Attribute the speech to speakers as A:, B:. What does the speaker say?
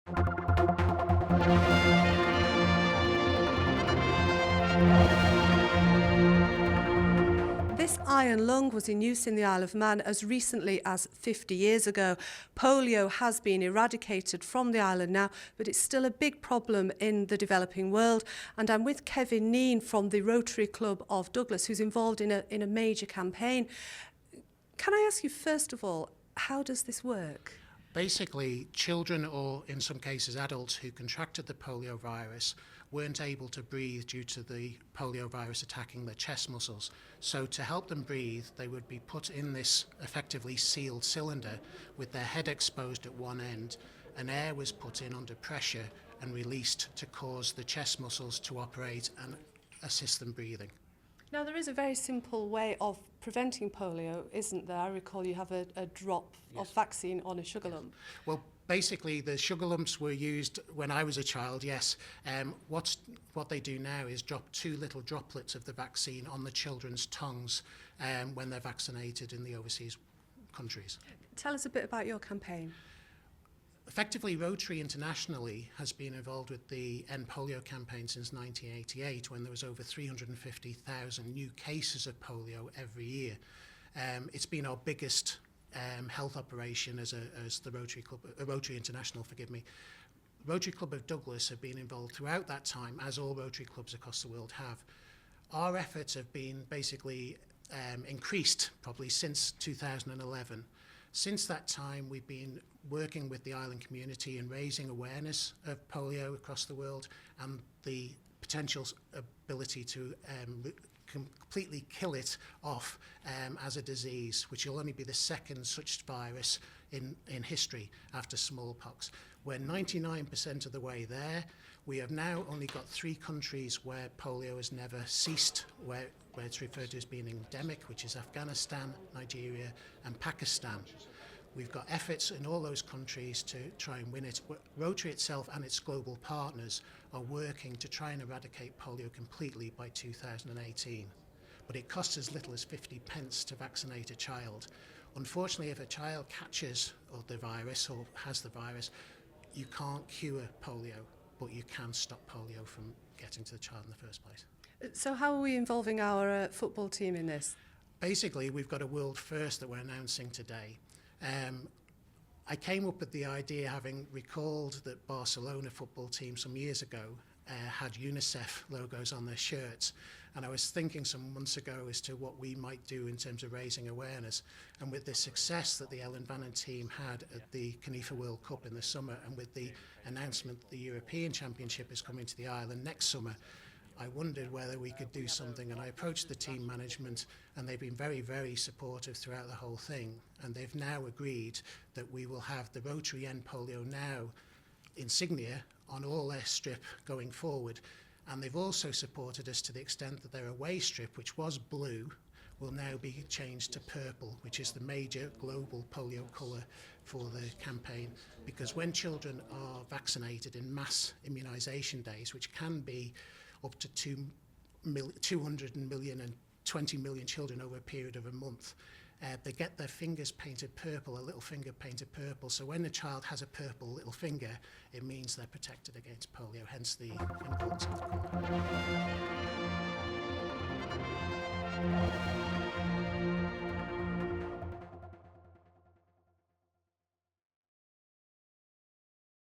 A: This iron lung was in use in the Isle of Man as recently as 50 years ago. Polio has been eradicated from the island now, but it's still a big problem in the developing world. And I'm with Kevin Kneen from the Rotary Club of Douglas, who's involved in a major campaign. Can I ask you, first of all, how does this work?
B: Basically, children, or in some cases adults, who contracted the polio virus weren't able to breathe due to the polio virus attacking their chest muscles. So to help them breathe, they would be put in this effectively sealed cylinder with their head exposed at one end, and air was put in under pressure and released to cause the chest muscles to operate and assist them breathing.
A: Now, there is a very simple way of preventing polio, isn't there? I recall you have a drop of vaccine on a sugar lump.
B: Well, basically, the sugar lumps were used when I was a child, yes. What they do now is drop 2 little droplets of the vaccine on the children's tongues when they're vaccinated in the overseas countries.
A: Tell us a bit about your campaign.
B: Effectively, Rotary internationally has been involved with the End Polio campaign since 1988, when there was over 350,000 new cases of polio every year. It's been our biggest health operation as the Rotary Club, Rotary International, forgive me. Rotary Club of Douglas have been involved throughout that time, as all Rotary clubs across the world have. Our efforts have been basically increased probably since 2011. Since that time, we've been working with the island community and raising awareness of polio across the world and the potential ability to completely kill it off as a disease, which will only be the second such virus in history after smallpox. We're 99% of the way there. We have now only got 3 countries where polio has never ceased, where it's referred to as being endemic, which is Afghanistan, Nigeria, and Pakistan. We've got efforts in all those countries to try and win it. Rotary itself and its global partners are working to try and eradicate polio completely by 2018. But it costs as little as 50 pence to vaccinate a child. Unfortunately, if a child catches the virus or has the virus, you can't cure polio, but you can stop polio from getting to the child in the first place.
A: So how are we involving our football team in this?
B: Basically, we've got a world first that we're announcing today. I came up with the idea having recalled that Barcelona football team some years ago had UNICEF logos on their shirts, and I was thinking some months ago as to what we might do in terms of raising awareness. And with the success that the Ellen Bannon team had at the Canifa World Cup in the summer, and with the announcement that the European Championship is coming to the island next summer, I wondered whether we could do something, and I approached the team management, and they've been very, very supportive throughout the whole thing. And they've now agreed that we will have the Rotary End Polio Now insignia on all their strip going forward. And they've also supported us to the extent that their away strip, which was blue, will now be changed to purple, which is the major global polio colour for the campaign. Because when children are vaccinated in mass immunisation days, which can be up to 200 million and 20 million children over a period of a month, they get their fingers painted purple, a little finger painted purple. So when the child has a purple little finger, it means they're protected against polio, hence the importance of the colour.